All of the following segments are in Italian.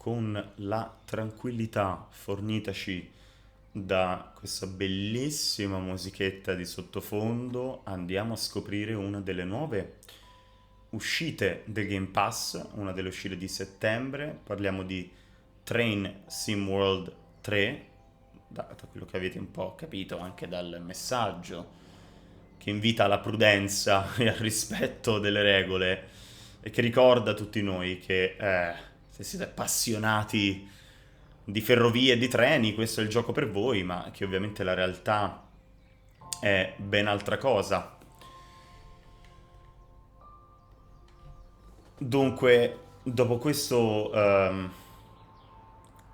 con la tranquillità fornitaci da questa bellissima musichetta di sottofondo, andiamo a scoprire una delle nuove uscite del Game Pass, una delle uscite di settembre. Parliamo di Train Sim World 3, da quello che avete un po' capito anche dal messaggio, che invita alla prudenza e al rispetto delle regole e che ricorda a tutti noi che se siete appassionati di ferrovie e di treni, questo è il gioco per voi, ma che ovviamente la realtà è ben altra cosa. Dunque, dopo questo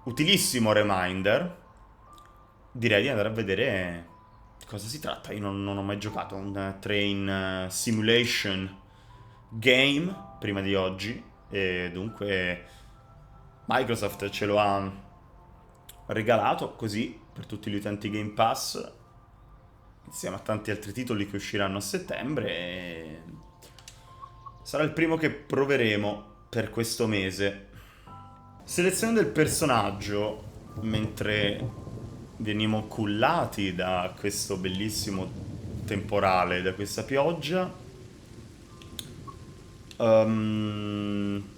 utilissimo reminder, direi di andare a vedere di cosa si tratta. Io non ho mai giocato a un train simulation game prima di oggi e dunque Microsoft ce lo ha regalato così per tutti gli utenti Game Pass insieme a tanti altri titoli che usciranno a settembre e sarà il primo che proveremo per questo mese. Selezione del personaggio mentre veniamo cullati da questo bellissimo temporale, da questa pioggia. Ehm,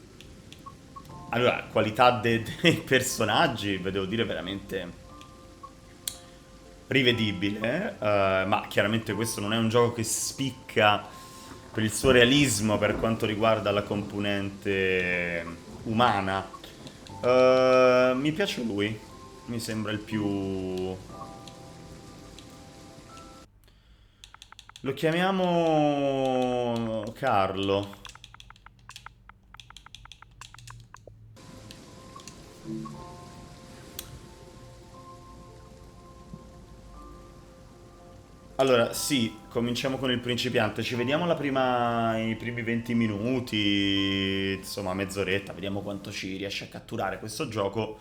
allora, qualità dei personaggi, ve devo dire, veramente rivedibile, ma chiaramente questo non è un gioco che spicca per il suo realismo per quanto riguarda la componente umana. Mi piace lui, mi sembra il più... Lo chiamiamo Carlo. Allora, sì, cominciamo con il principiante. Ci vediamo i primi 20 minuti, insomma, mezz'oretta, vediamo quanto ci riesce a catturare questo gioco.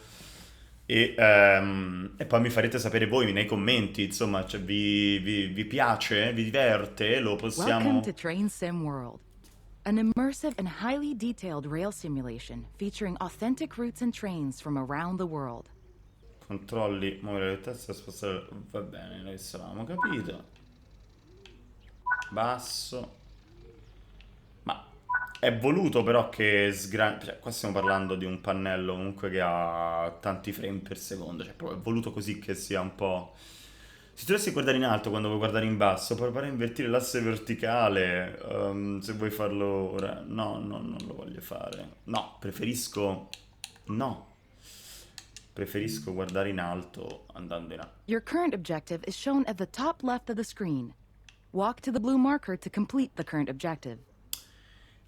E poi mi farete sapere voi nei commenti, insomma, cioè, vi piace? Vi diverte? Lo Welcome to possiamo... Train Sim World, an immersive and highly detailed rail simulation featuring authentic routes and trains from around the world. Controlli, muovere le teste, spostare... Va bene, noi avevamo capito. Basso. Ma è voluto però che cioè, qua stiamo parlando di un pannello comunque che ha tanti frame per secondo, cioè proprio è voluto così che sia un po'... Se tu dovessi guardare in alto quando vuoi guardare in basso, puoi provare a invertire l'asse verticale, se vuoi farlo ora. No, no, non lo voglio fare. No, preferisco... No, preferisco guardare in alto andando in alto. Your current objective is shown at the top left of the screen. Walk to the blue marker to complete the current objective.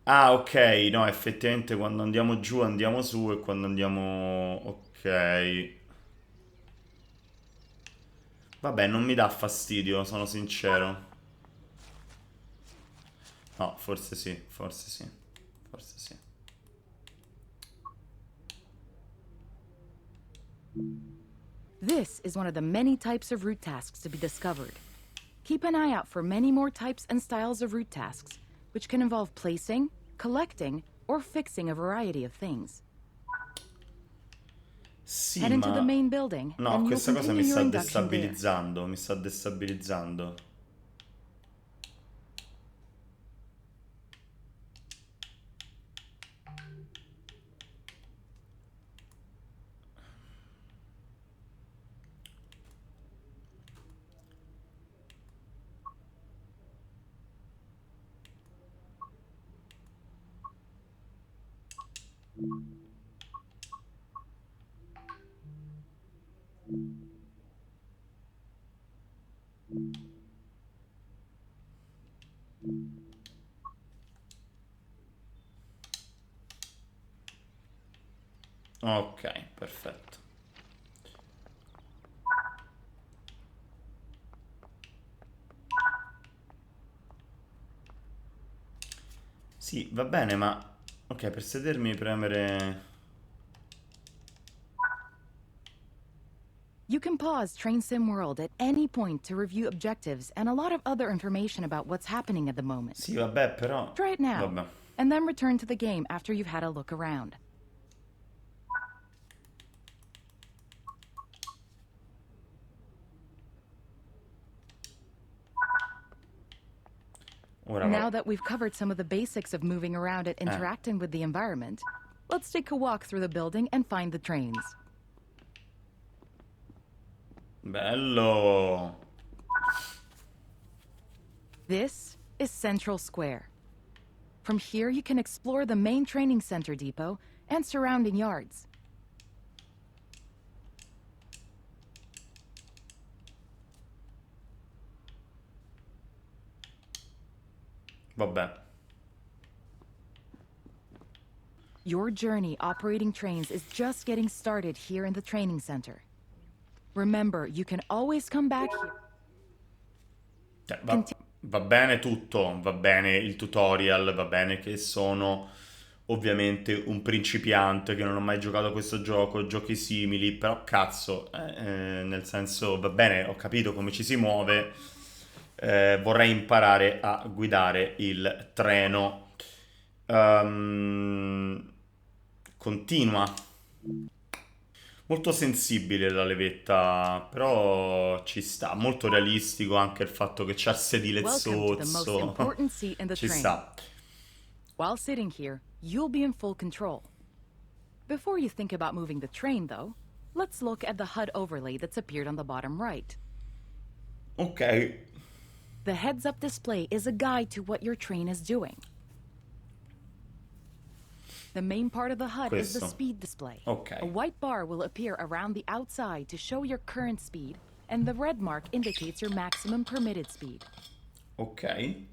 Ah, ok, no, effettivamente quando andiamo giù andiamo su e quando andiamo... Ok. Vabbè, non mi dà fastidio, sono sincero. No, forse sì, forse sì, forse sì. This is one of the many types of route tasks to be discovered. Keep an eye out for many more types and styles of route tasks, which can involve placing, collecting, or fixing a variety of things. Sì, Head into the ma... main building, No, and you'll questa cosa mi continue your sta induction there. destabilizzando, mi sta destabilizzando. Ok, perfetto. Sì, va bene, ma... Ok, per sedermi premere... You can pause Train Sim World at any point to review objectives and a lot of other information about what's happening at the moment. Sì, vabbè, però... Try it now, Vabbè. and then return to the game after you've had a look around. Ora Now that we've covered some of the basics of moving around and interacting with the environment, let's take a walk through the building and find the trains. Bello. This is Central Square. From here, you can explore the main training center depot and surrounding yards. Vabbè. Your journey operating trains is just getting started here in the training center. Remember, you can always come back here. Va bene tutto, va bene il tutorial, va bene che sono ovviamente un principiante, che non ho mai giocato a questo gioco, giochi simili, però cazzo, nel senso, va bene, ho capito come ci si muove, vorrei imparare a guidare il treno. Continua. Molto sensibile la levetta, però ci sta. Molto realistico anche il fatto che c'ha il sedile Welcome to the most zozzo. important seat in the Ci train. sta. While sitting here, you'll be in full control. Before you think about moving the train, though, let's look at the HUD overlay that's appeared on the bottom right. Ok. The heads-up display is a guide to what your train is doing. The main part of the HUD is the Questo. speed display. Ok. A white bar will appear around the outside to show your current speed, and the red mark indicates your maximum permitted speed. Ok.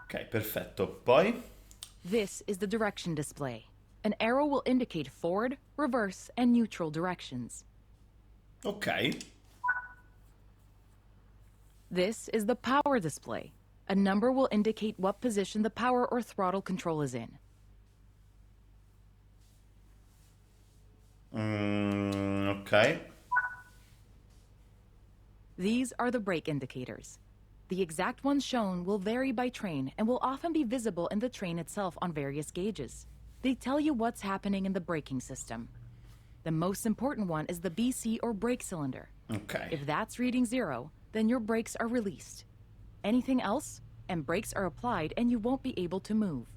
Ok, perfetto. Poi? This is the direction display. An arrow will indicate forward, reverse, and neutral directions. Ok. This is the power display. A number will indicate what position the power or throttle control is in. Ok. These are the brake indicators. The exact ones shown will vary by train and will often be visible in the train itself on various gauges. They tell you what's happening in the braking system. The most important one is the BC or brake cylinder. Ok. If that's reading 0, then your brakes are released. Anything else, and brakes are applied and you won't be able to move.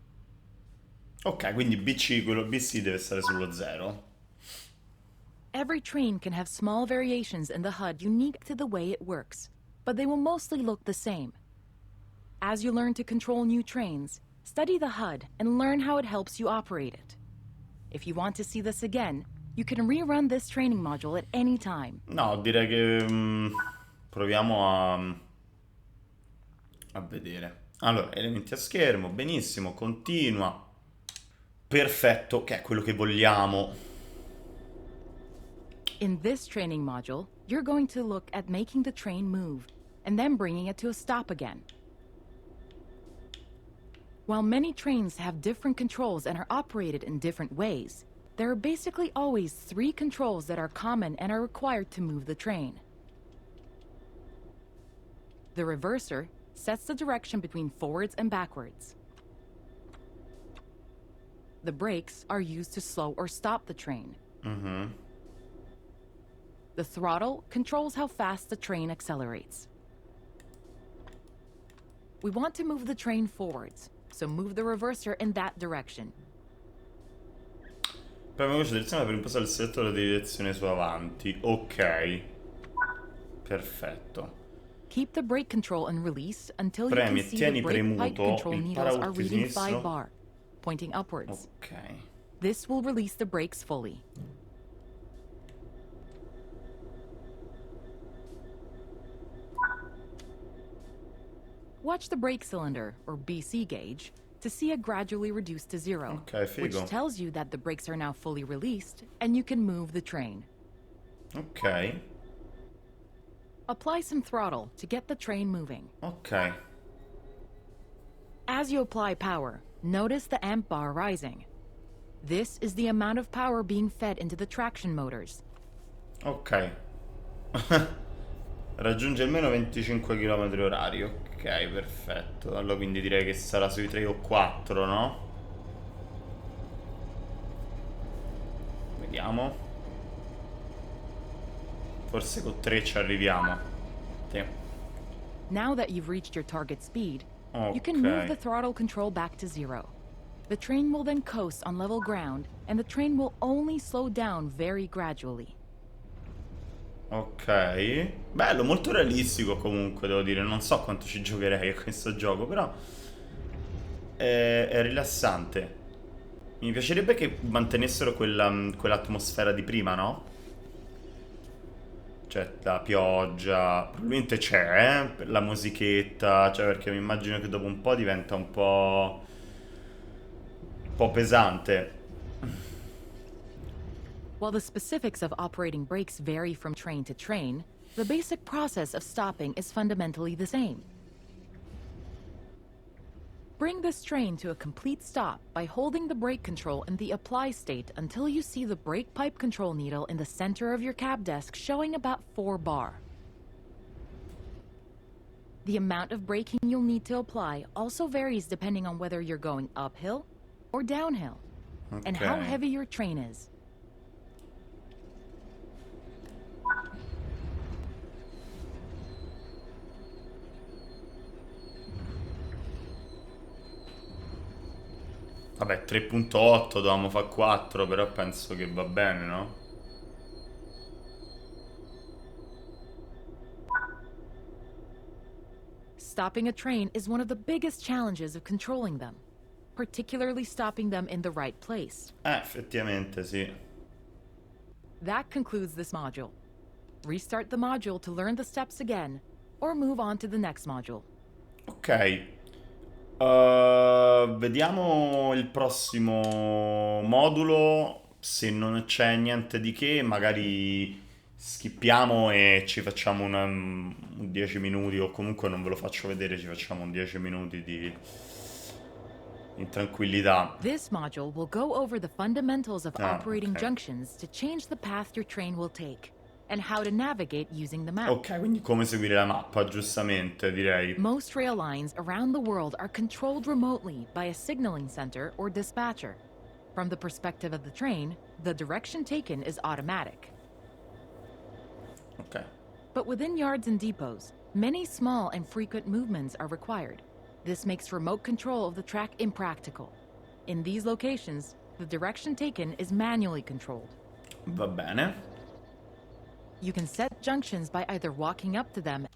Ok, quindi BC, quello BC deve stare sullo 0. Every train can have small variations in the HUD unique to the way it works, but they will mostly look the same. As you learn to control new trains, study the HUD and learn how it helps you operate it. If you want to see this again, you can rerun this training module at any time. No, direi che proviamo a vedere. Allora, elementi a schermo, benissimo, continua. Perfetto, che è quello che vogliamo. In this training module, you're going to look at making the train move and then bringing it to a stop again. While many trains have different controls and are operated in different ways, there are basically always 3 controls that are common and are required to move the train. The reverser sets the direction between forwards and backwards. The brakes are used to slow or stop the train. The throttle controls how fast the train accelerates. We want to move the train forwards, so move the reverser in that direction. Prima voce direzione per impostare il selettore di direzione su avanti. Ok. Perfetto. Keep the brake control and release until you Premi can e see tieni the brake pipe premuto control il needles are paraurti reading sinistro. 5 bar, pointing upwards. Ok. This will release the brakes fully. Watch the brake cylinder, or BC gauge, to see it gradually reduce to 0, Ok, which figo. tells you that the brakes are now fully released and you can move the train. Ok. Apply some throttle to get the train moving. Ok. As you apply power, notice the amp bar rising. This is the amount of power being fed into the traction motors. Ok. Raggiunge almeno 25 km orari. Ok, perfetto. Allora quindi direi che sarà sui 3 o 4, no? vediamo. Forse con 3 ci arriviamo. Sì. Now that you've reached your target speed, you can move the Ok. throttle control back to 0. The train will then coast on level ground, and the train will only slow down very gradually. Ok. Bello, molto realistico comunque, devo dire. Non so quanto ci giocherei a questo gioco, però è rilassante. Mi piacerebbe che mantenessero quell'atmosfera di prima, no? Cioè, la pioggia. Probabilmente c'è, la musichetta. Cioè, perché mi immagino che dopo un po' diventa un po' pesante. While the specifics of operating brakes vary from train to train, the basic process of stopping is fundamentally the same. Bring this train to a complete stop by holding the brake control in the apply state until you see the brake pipe control needle in the center of your cab desk showing about 4 bar. The amount of braking you'll need to apply also varies depending on whether you're going uphill or downhill, and Ok. how heavy your train is. Vabbè, 3.8 dovevamo fare 4, però penso che va bene, no? Stopping a train is one of the biggest challenges of controlling them, particularly stopping them in the right place. Effettivamente sì. That concludes this module. Restart the module to learn the steps again, or move on to the next module. Ok. Vediamo il prossimo modulo. Se non c'è niente di che, magari skippiamo e ci facciamo un 10 minuti, o comunque non ve lo faccio vedere, ci facciamo un 10 minuti di in tranquillità. This module will go over the fundamentals of Ah, operating ok. junctions to change the path your train will take, and how to navigate using the map. Ok, quindi come seguire la mappa, giustamente, direi. Most rail lines around the world are controlled remotely by a signaling center or dispatcher. From the perspective of the train, the direction taken is automatic. Ok. But within yards and depots, many small and frequent movements are required. This makes remote control of the track impractical. In these locations, the direction taken is manually controlled. Va bene. You can set junctions by either walking up to them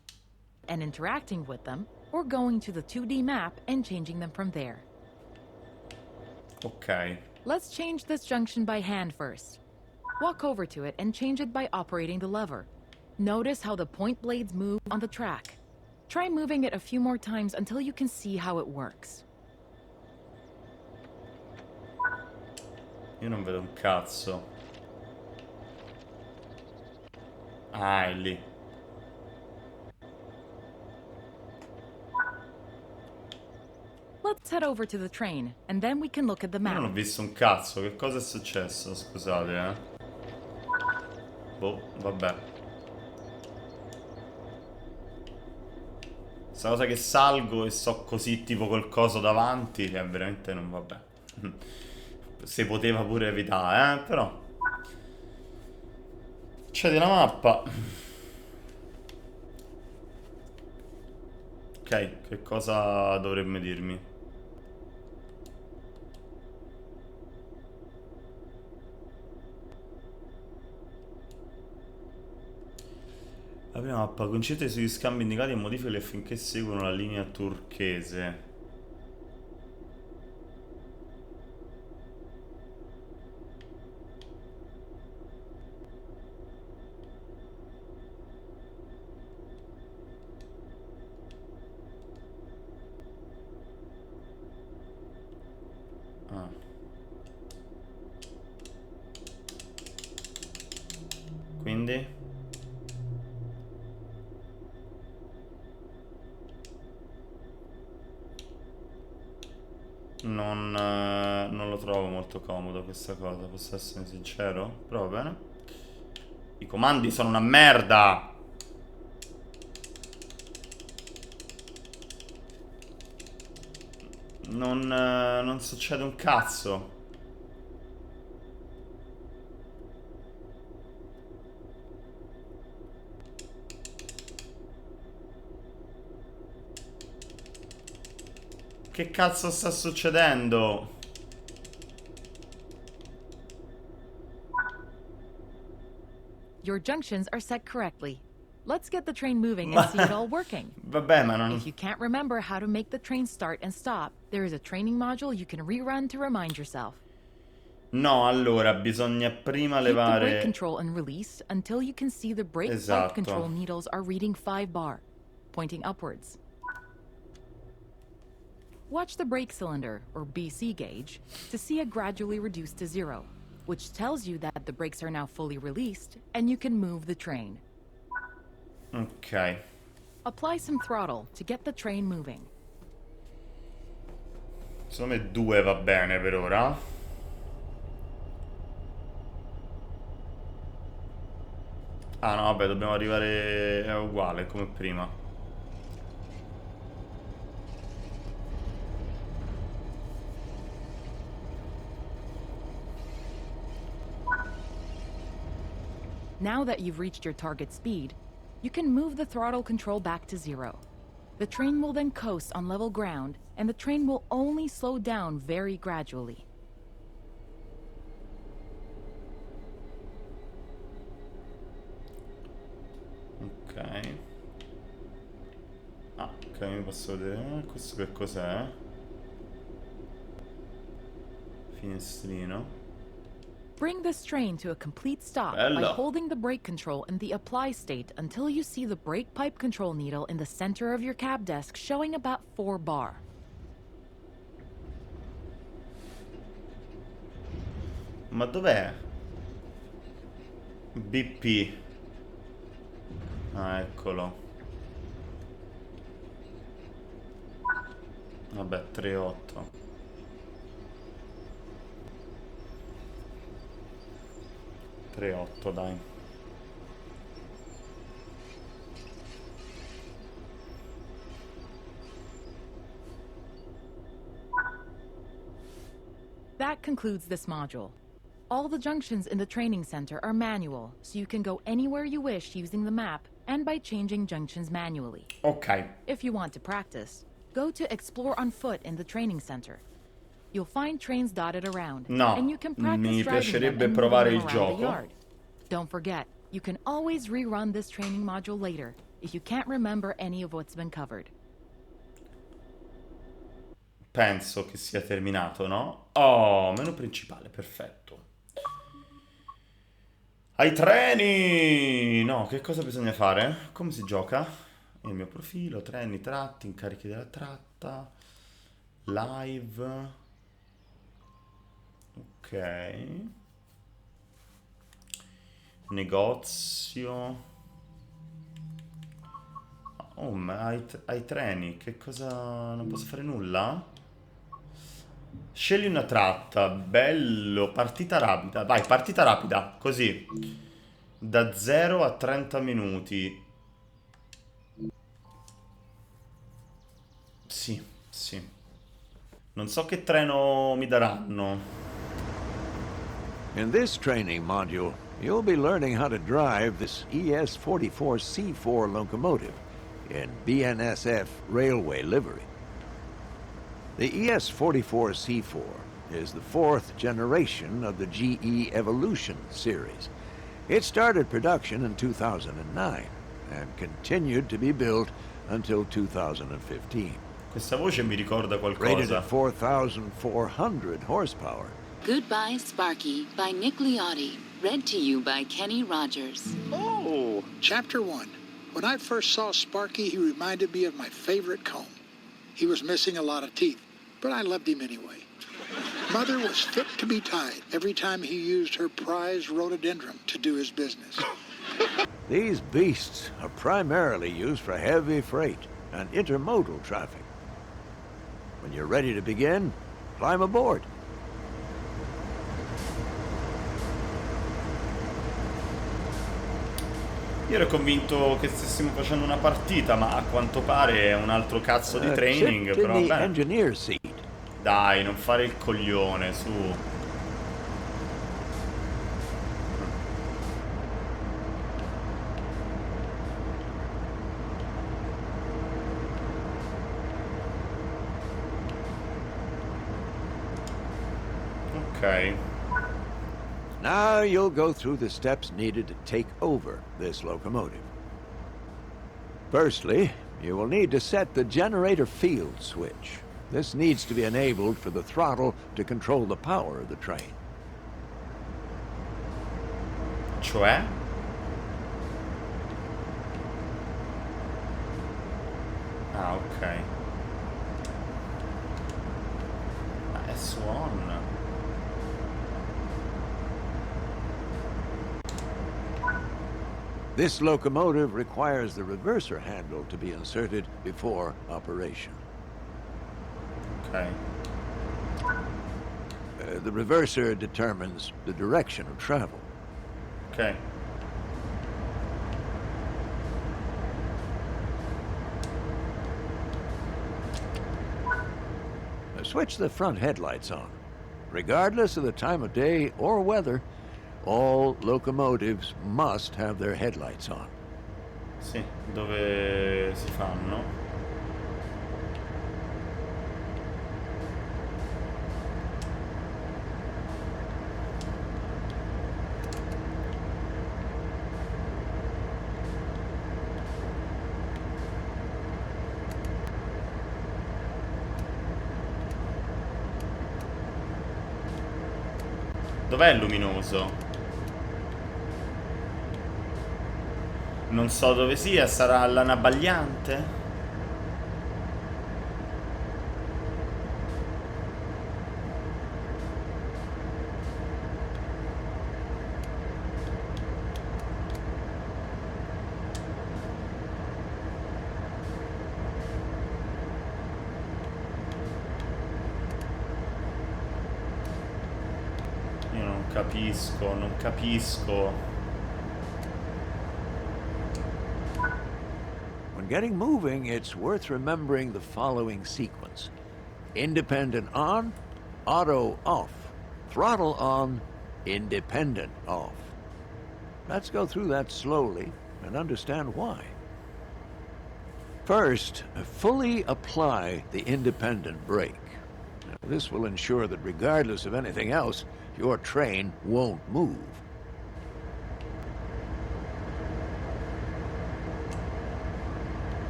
and interacting with them, or going to the 2D map and changing them from there. Ok. Let's change this junction by hand first. Walk over to it and change it by operating the lever. Notice how the point blades move on the track. Try moving it a few more times until you can see how it works. Io non vedo un cazzo. Ah, è lì. Let's head over to the train, and then we can look at the Io non map. ho visto un cazzo. Che cosa è successo? Scusate, eh. Boh, vabbè. Sta cosa che salgo e so così tipo col coso davanti, che veramente non vabbè. Se poteva pure evitare, però. C'è della mappa. Ok, che cosa dovrebbe dirmi? La prima mappa, concentrati sugli scambi indicati e modificali affinché seguano la linea turchese. Ah. Quindi? Non lo trovo molto comodo questa cosa, posso essere sincero? Però va bene. I comandi sono una merda! Non succede un cazzo. Che cazzo sta succedendo? Your junctions are set correctly. Let's get the train moving Ma and see it all working. vabbè, ma non... If you can't remember how to make the train start and stop, there is a training module you can rerun to remind yourself. No, allora, bisogna prima Keep the brake levare... control and release until you can see the brake pipe Esatto. control needles are reading 5 bar, pointing upwards. Watch the brake cylinder, or BC gauge, to see it gradually reduce to 0, which tells you that the brakes are now fully released and you can move the train. Ok. Apply some throttle to get the train moving. Secondo me 2 va bene per ora. Ah no, vabbè, dobbiamo arrivare... È uguale, come prima. Now that you've reached your target speed, you can move the throttle control back to 0. The train will then coast on level ground, and the train will only slow down very gradually. Ok. Ah, ok, mi posso vedere. Questo che cos'è? Finestrino. Bring this train to a complete stop by Bello. holding the brake control in the apply state until you see the brake pipe control needle in the center of your cab desk showing about 4 bar. Ma dov'è? BP. Ah, eccolo. Vabbè, 3,8. Dai. That concludes this module. All the junctions in the training center are manual, so you can go anywhere you wish using the map and by changing junctions manually. Ok. If you want to practice, go to Explore on Foot in the training center. You'll find trains dotted around, No, and you can practice mi driving them piacerebbe and moving provare them il around the gioco. yard. Don't forget, you can always rerun this training module later if you can't remember any of what's been covered. Penso che sia terminato, no? Oh, menu principale, perfetto. Ai treni! No, che cosa bisogna fare? Come si gioca? Il mio profilo, treni, tratti, incarichi della tratta, live. Ok. Negozio. Oh, ma ai treni, che cosa... Non posso fare nulla? Scegli una tratta, bello, partita rapida. Vai, partita rapida, così. Da 0 a 30 minuti. Sì, sì. Non so che treno mi daranno. In this training module, you'll be learning how to drive this ES-44C4 locomotive in BNSF railway livery. The ES-44C4 is the 4th generation of the GE Evolution series. It started production in 2009 and continued to be built until 2015. Questa voce mi ricorda Rated qualcosa. at 4,400 horsepower. Goodbye, Sparky by Nick Liotti. Read to you by Kenny Rogers. Oh, Chapter 1. When I first saw Sparky, he reminded me of my favorite comb. He was missing a lot of teeth, but I loved him anyway. Mother was fit to be tied every time he used her prized rhododendron to do his business. These beasts are primarily used for heavy freight and intermodal traffic. When you're ready to begin, climb aboard. Io ero convinto che stessimo facendo una partita, ma a quanto pare è un altro cazzo di training, Sit in però the vabbè. engineer's seat. Dai, non fare il coglione, su. Now you'll go through the steps needed to take over this locomotive. Firstly, you will need to set the generator field switch. This needs to be enabled for the throttle to control the power of the train. Cioè? Ah, ok. Ma è su on. This locomotive requires the reverser handle to be inserted before operation. Ok. The reverser determines the direction of travel. Ok. Switch the front headlights on. Regardless of the time of day or weather, all locomotives must have their headlights on. Sì, dove si fanno? Dov'è il luminoso? Non so dove sia, sarà l'anabagliante? Io non capisco. When getting moving, it's worth remembering the following sequence. Independent on, auto off. Throttle on, independent off. Let's go through that slowly and understand why. First, fully apply the independent brake. Now, this will ensure that regardless of anything else, your train won't move.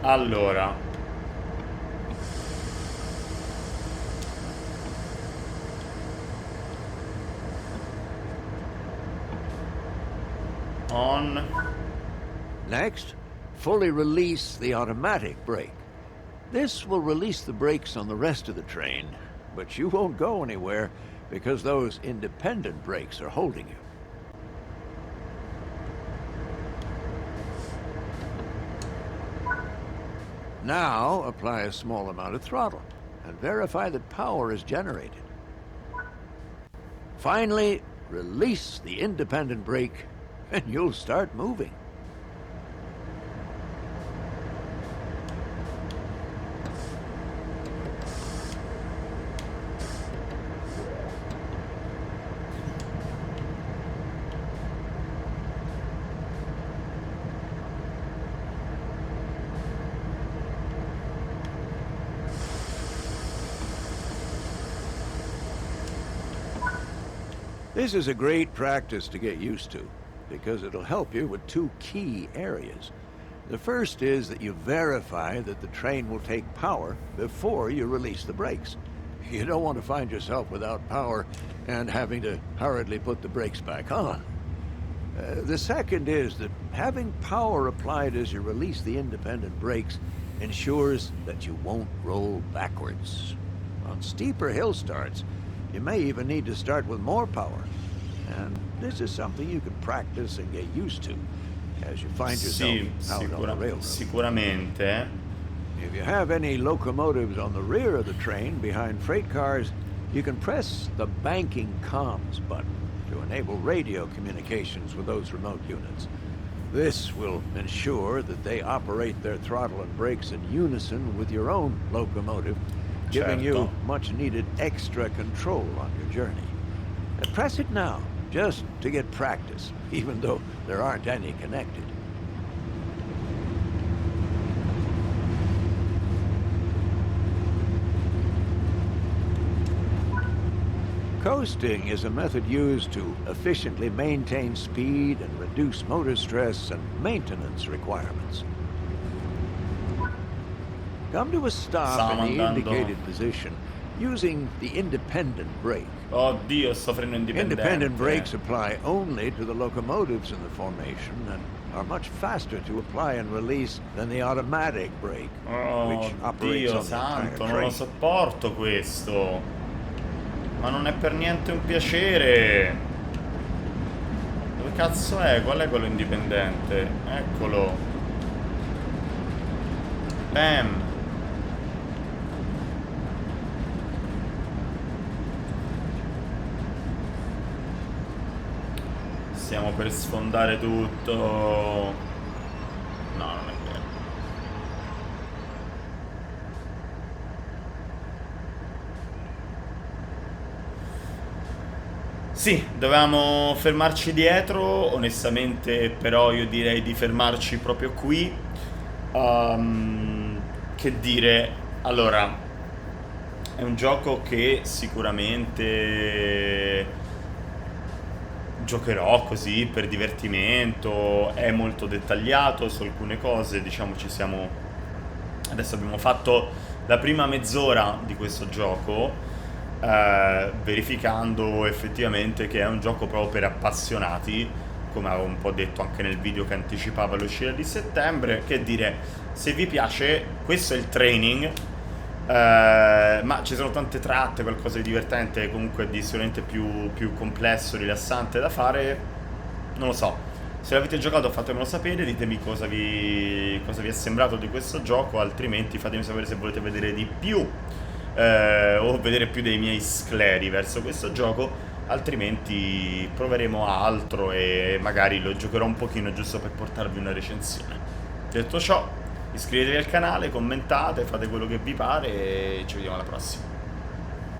Allora, on. Next, fully release the automatic brake. This will release the brakes on the rest of the train, but you won't go anywhere because those independent brakes are holding you. Now, apply a small amount of throttle and verify that power is generated. Finally, release the independent brake and you'll start moving. This is a great practice to get used to, because it'll help you with two key areas. The first is that you verify that the train will take power before you release the brakes. You don't want to find yourself without power and having to hurriedly put the brakes back on. The second is that having power applied as you release the independent brakes ensures that you won't roll backwards. On steeper hill starts, you may even need to start with more power. And this is something you can practice and get used to as you find yourself out on the railroad. Sicuramente. If you have any locomotives on the rear of the train behind freight cars, you can press the banking comms button to enable radio communications with those remote units. This will ensure that they operate their throttle and brakes in unison with your own locomotive, giving you much needed extra control on your journey. And press it now, just to get practice, even though there aren't any connected. Coasting is a method used to efficiently maintain speed and reduce motor stress and maintenance requirements. Come to a stop in the indicated position using the independent brake. Oddio, sto freno indipendente. Independent brakes apply only to the locomotives in the formation and are much faster to apply and release than the automatic brake, which operates Dio on the entire santo, non train. lo sopporto questo. Ma non è per niente un piacere. Dove cazzo è? Qual è quello indipendente? Eccolo. Bam. Stiamo per sfondare tutto. No, non è vero. Sì, dovevamo fermarci dietro. Onestamente, però, io direi di fermarci proprio qui. Che dire? Allora, è un gioco che sicuramente giocherò così per divertimento, è molto dettagliato su alcune cose, diciamo adesso abbiamo fatto la prima mezz'ora di questo gioco, verificando effettivamente che è un gioco proprio per appassionati, come avevo un po' detto anche nel video che anticipava l'uscita di settembre. Che dire, se vi piace, questo è il training. Ma ci sono tante tratte, qualcosa di divertente, comunque di sicuramente più complesso, rilassante da fare. Non lo so. Se l'avete giocato fatemelo sapere, ditemi cosa vi è sembrato di questo gioco, altrimenti fatemi sapere se volete vedere di più o vedere più dei miei scleri verso questo gioco, altrimenti proveremo altro e magari lo giocherò un pochino giusto per portarvi una recensione. Detto ciò, iscrivetevi al canale, commentate, fate quello che vi pare e ci vediamo alla prossima.